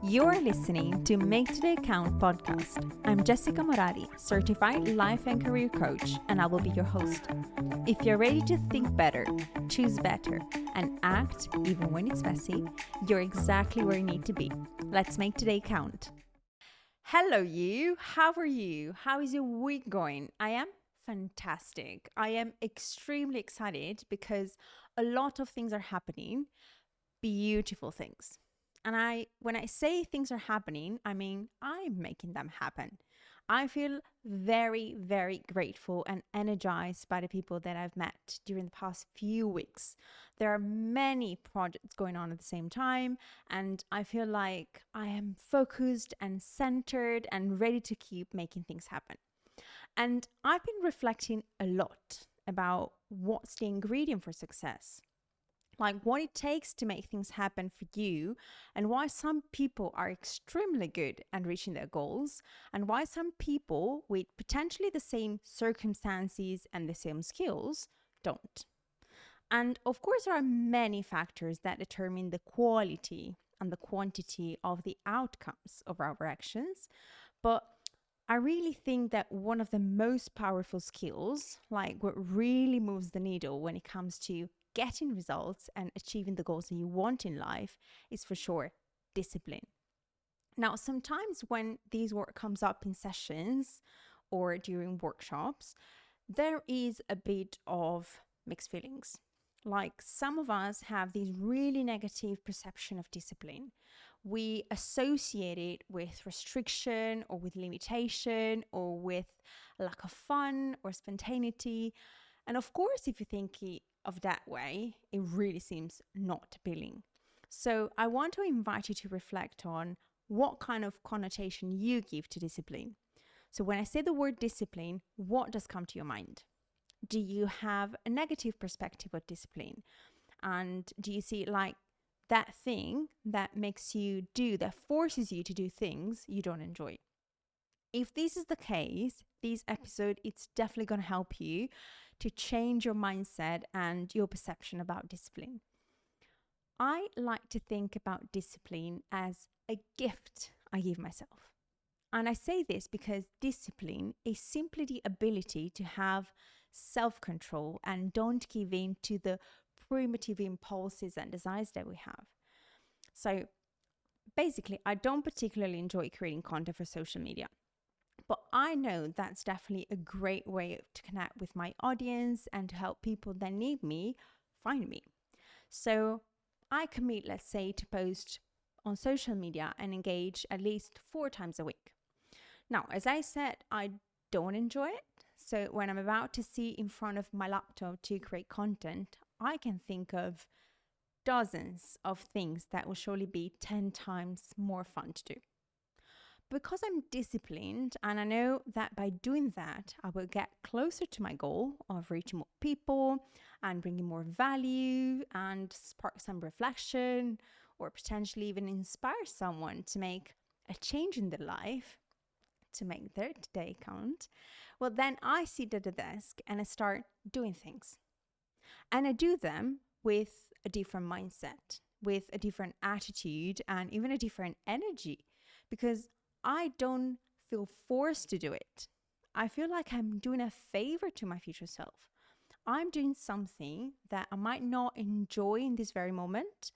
You're listening to Make Today Count podcast. I'm Jessica Morari, certified life and career coach, and I will be your host. If you're ready to think better, choose better, and act even when it's messy, you're exactly where you need to be. Let's make today count. Hello, you. How are you? How is your week going? I am fantastic. I am extremely excited because a lot of things are happening, beautiful things. And when I say things are happening, I mean I'm making them happen. I feel very, very grateful and energized by the people that I've met during the past few weeks. There are many projects going on at the same time, and I feel like I am focused and centered and ready to keep making things happen. And I've been reflecting a lot about what's the ingredient for success, like what it takes to make things happen for you, and why some people are extremely good at reaching their goals, and why some people with potentially the same circumstances and the same skills don't. And of course, there are many factors that determine the quality and the quantity of the outcomes of our actions. But I really think that one of the most powerful skills, like what really moves the needle when it comes to getting results and achieving the goals that you want in life, is for sure discipline. Now, sometimes when this work comes up in sessions or during workshops, there is a bit of mixed feelings. Like some of us have this really negative perception of discipline. We associate it with restriction or with limitation or with lack of fun or spontaneity. And of course, if you think of that way, it really seems not appealing. So I want to invite you to reflect on what kind of connotation you give to discipline. So when I say the word discipline, what does come to your mind? Do you have a negative perspective of discipline? And do you see it like that thing that makes you do, that forces you to do things you don't enjoy? If this is the case, this episode, it's definitely going to help you to change your mindset and your perception about discipline. I like to think about discipline as a gift I give myself. And I say this because discipline is simply the ability to have self-control and don't give in to the primitive impulses and desires that we have. So basically, I don't particularly enjoy creating content for social media. But I know that's definitely a great way to connect with my audience and to help people that need me find me. So I commit, let's say, to post on social media and engage at least 4 times a week. Now, as I said, I don't enjoy it. So when I'm about to sit in front of my laptop to create content, I can think of dozens of things that will surely be 10 times more fun to do. Because I'm disciplined and I know that by doing that, I will get closer to my goal of reaching more people and bringing more value and spark some reflection or potentially even inspire someone to make a change in their life, to make their day count, well, then I sit at the desk and I start doing things. And I do them with a different mindset, with a different attitude and even a different energy, because I don't feel forced to do it. I feel like I'm doing a favor to my future self. I'm doing something that I might not enjoy in this very moment,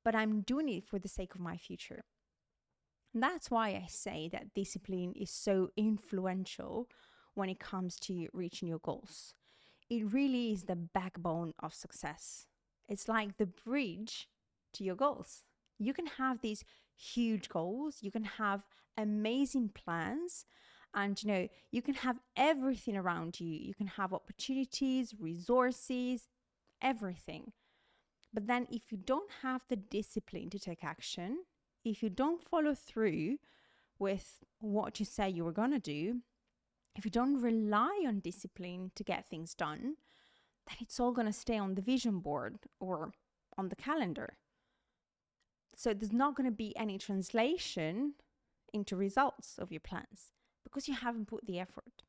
but I'm doing it for the sake of my future. And that's why I say that discipline is so influential when it comes to reaching your goals. It really is the backbone of success. It's like the bridge to your goals. You can have these huge goals, you can have amazing plans, and you can have everything around you. You can have opportunities, resources, everything. But then if you don't have the discipline to take action, if you don't follow through with what you say you were going to do, if you don't rely on discipline to get things done, then it's all going to stay on the vision board or on the calendar. So there's not going to be any translation into results of your plans because you haven't put the effort.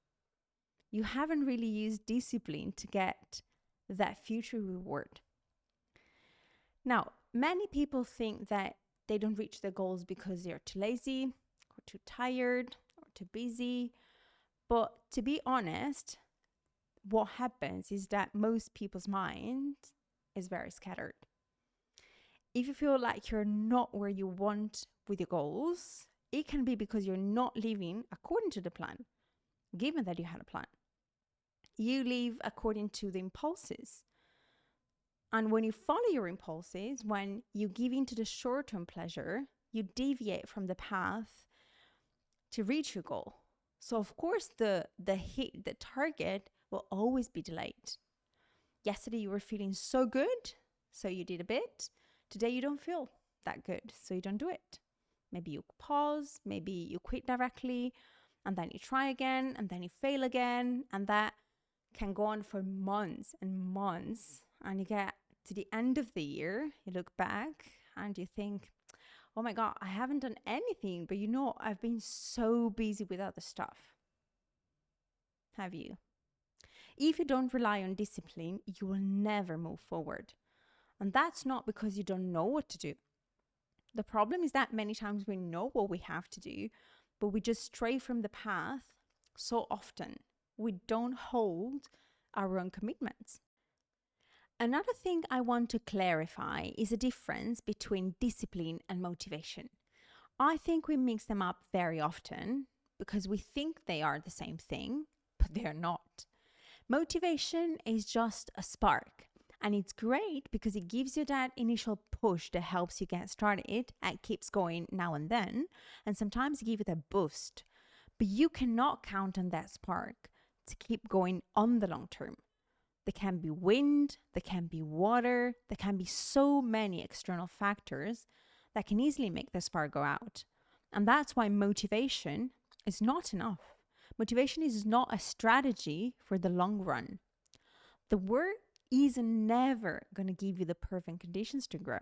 You haven't really used discipline to get that future reward. Now, many people think that They don't reach their goals because they're too lazy or too tired or too busy. But to be honest, what happens is that most people's mind is very scattered. If you feel like you're not where you want with your goals, it can be because you're not living according to the plan, given that you had a plan. You live according to the impulses. And when you follow your impulses, when you give in to the short-term pleasure, you deviate from the path to reach your goal. So of course, the target will always be delayed. Yesterday you were feeling so good, so you did a bit. Today you don't feel that good, so you don't do it. Maybe you pause, maybe you quit directly, and then you try again, and then you fail again, and that can go on for months and months. And you get to the end of the year, you look back and you think, oh my God, I haven't done anything, but I've been so busy with other stuff. Have you? If you don't rely on discipline, you will never move forward. And that's not because you don't know what to do. The problem is that many times we know what we have to do, but we just stray from the path so often. We don't hold our own commitments. Another thing I want to clarify is the difference between discipline and motivation. I think we mix them up very often because we think they are the same thing, but they're not. Motivation is just a spark, and it's great because it gives you that initial push that helps you get started and keeps going now and then, and sometimes give it a boost. But you cannot count on that spark to keep going on the long term. There can be wind, there can be water, there can be so many external factors that can easily make the spark go out. And that's why motivation is not enough. Motivation is not a strategy for the long run. The work is never going to give you the perfect conditions to grow.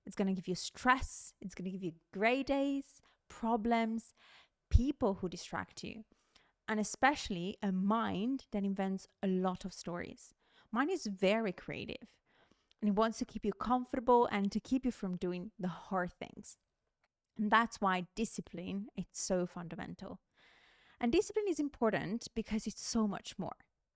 It's going to give you stress, it's going to give you gray days, problems, people who distract you, and especially a mind that invents a lot of stories. Mine is very creative and it wants to keep you comfortable and to keep you from doing the hard things. And that's why discipline is so fundamental. And discipline is important because it's so much more.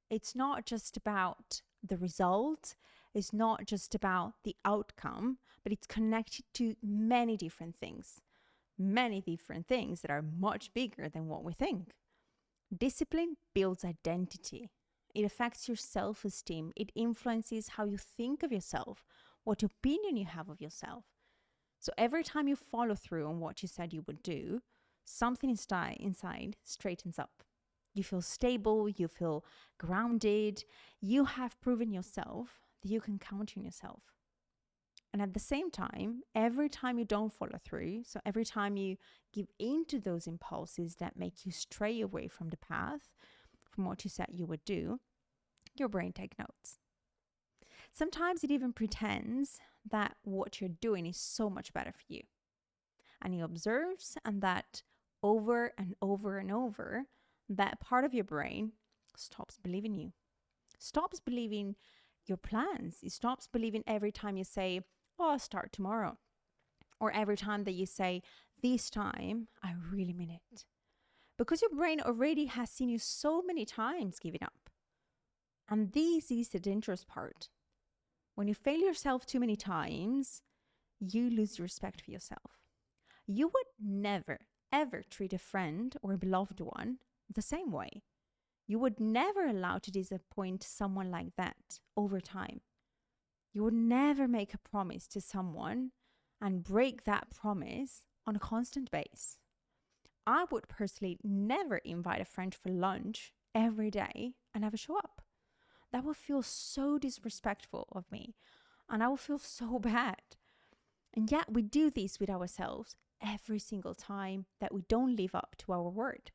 It's not just about the result, it's not just about the outcome, but it's connected to many different things that are much bigger than what we think. Discipline builds identity. It affects your self-esteem. It influences how you think of yourself, what opinion you have of yourself. So every time you follow through on what you said you would do, something inside straightens up. You feel stable, you feel grounded. You have proven yourself that you can count on yourself. And at the same time, every time you don't follow through, so every time you give in to those impulses that make you stray away from the path, from what you said you would do, your brain takes notes. Sometimes it even pretends that what you're doing is so much better for you. And it observes, and that over and over and over, that part of your brain stops believing you, stops believing your plans. It stops believing every time you say, oh, I'll start tomorrow. Or every time that you say, this time, I really mean it. Because your brain already has seen you so many times giving up. And this is the dangerous part. When you fail yourself too many times, you lose respect for yourself. You would never, ever treat a friend or a beloved one the same way. You would never allow to disappoint someone like that over time. You would never make a promise to someone and break that promise on a constant basis. I would personally never invite a friend for lunch every day and never show up. That would feel so disrespectful of me, and I would feel so bad. And yet we do this with ourselves every single time that we don't live up to our word.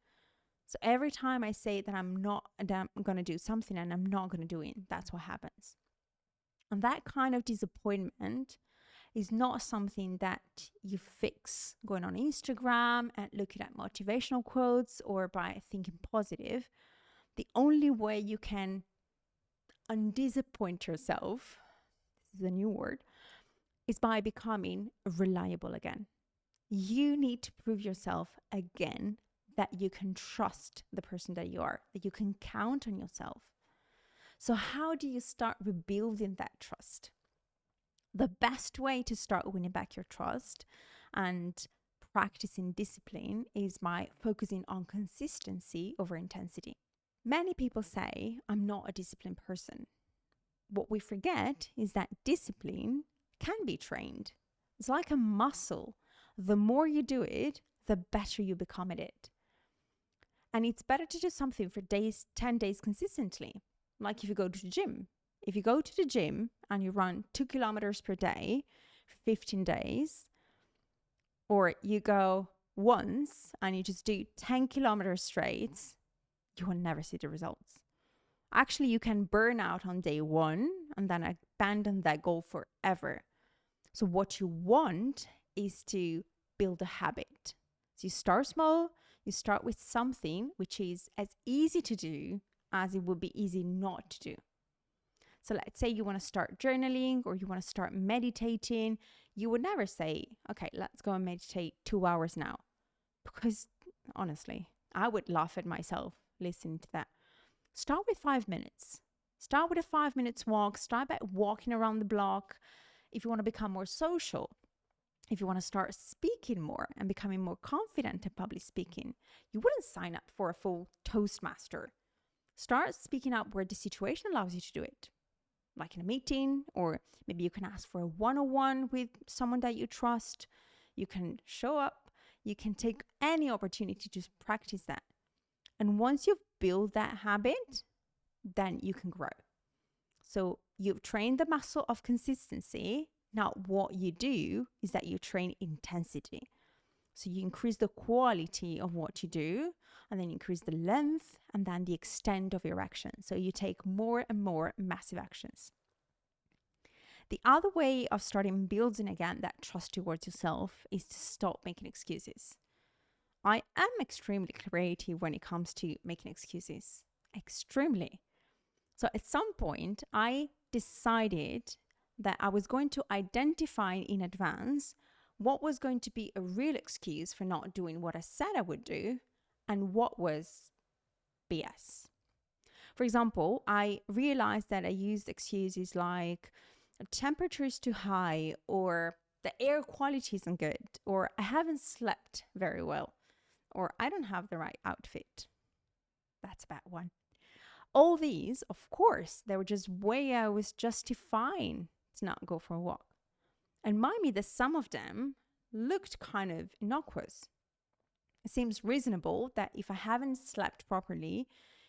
So every time I say that I'm going to do something and I'm not going to do it, that's what happens. And that kind of disappointment is not something that you fix going on Instagram and looking at motivational quotes or by thinking positive. The only way you can undisappoint yourself, this is a new word, is by becoming reliable again. You need to prove yourself again that you can trust the person that you are, that you can count on yourself. So how do you start rebuilding that trust? The best way to start winning back your trust and practicing discipline is by focusing on consistency over intensity. Many people say, I'm not a disciplined person. What we forget is that discipline can be trained. It's like a muscle. The more you do it, the better you become at it. And it's better to do something for 10 days consistently. Like if you go to the gym. If you go to the gym and you run 2 kilometers per day for 15 days, or you go once and you just do 10 kilometers straight, you will never see the results. Actually, you can burn out on day one and then abandon that goal forever. So what you want is to build a habit. So you start small, you start with something which is as easy to do as it would be easy not to do. So let's say you want to start journaling or you want to start meditating. You would never say, okay, let's go and meditate 2 hours now. Because honestly, I would laugh at myself listening to that. Start with 5 minutes. Start with a 5 minutes walk. Start by walking around the block. If you want to become more social, if you want to start speaking more and becoming more confident in public speaking, you wouldn't sign up for a full Toastmaster. Start speaking up where the situation allows you to do it, like in a meeting, or maybe you can ask for a one-on-one with someone that you trust. You can show up. You can take any opportunity to practice that. And once you've built that habit, then you can grow. So you've trained the muscle of consistency. Now what you do is that you train intensity. So you increase the quality of what you do, and then you increase the length and then the extent of your action. So you take more and more massive actions. The other way of starting building again that trust towards yourself is to stop making excuses. I am extremely creative when it comes to making excuses. Extremely. So at some point, I decided that I was going to identify in advance what was going to be a real excuse for not doing what I said I would do and what was BS. For example, I realized that I used excuses like the temperature is too high, or the air quality isn't good, or I haven't slept very well, or I don't have the right outfit. That's a bad one. All these, of course, they were just way I was justifying to not go for a walk. And mind me that some of them looked kind of innocuous. It seems reasonable that if I haven't slept properly,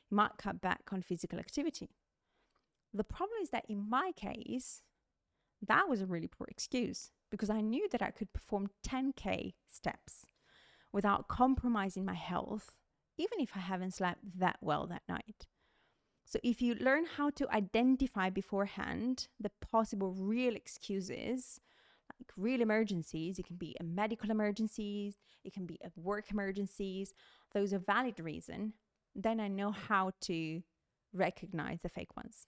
you might cut back on physical activity. The problem is that in my case, that was a really poor excuse because I knew that I could perform 10K steps without compromising my health, even if I haven't slept that well that night. So if you learn how to identify beforehand the possible real excuses, like real emergencies, it can be a medical emergencies, it can be a work emergencies, those are valid reason, then I know how to recognize the fake ones.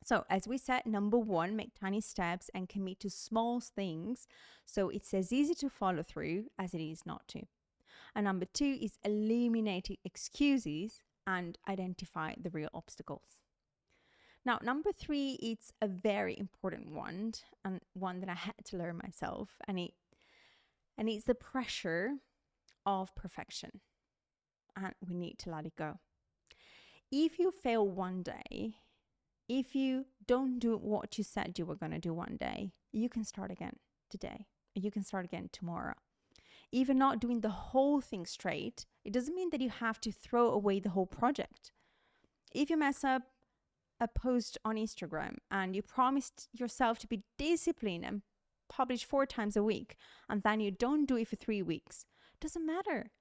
So as we said, number one, make tiny steps and commit to small things so it's as easy to follow through as it is not to. And number two is eliminating excuses and identify the real obstacles. Now, number three, it's a very important one and one that I had to learn myself, and it's the pressure of perfection, and we need to let it go. If you fail one day, if you don't do what you said you were going to do one day, you can start again today. You can start again tomorrow. Even not doing the whole thing straight, it doesn't mean that you have to throw away the whole project. If you mess up a post on Instagram and you promised yourself to be disciplined and publish 4 times a week, and then you don't do it for 3 weeks, doesn't matter.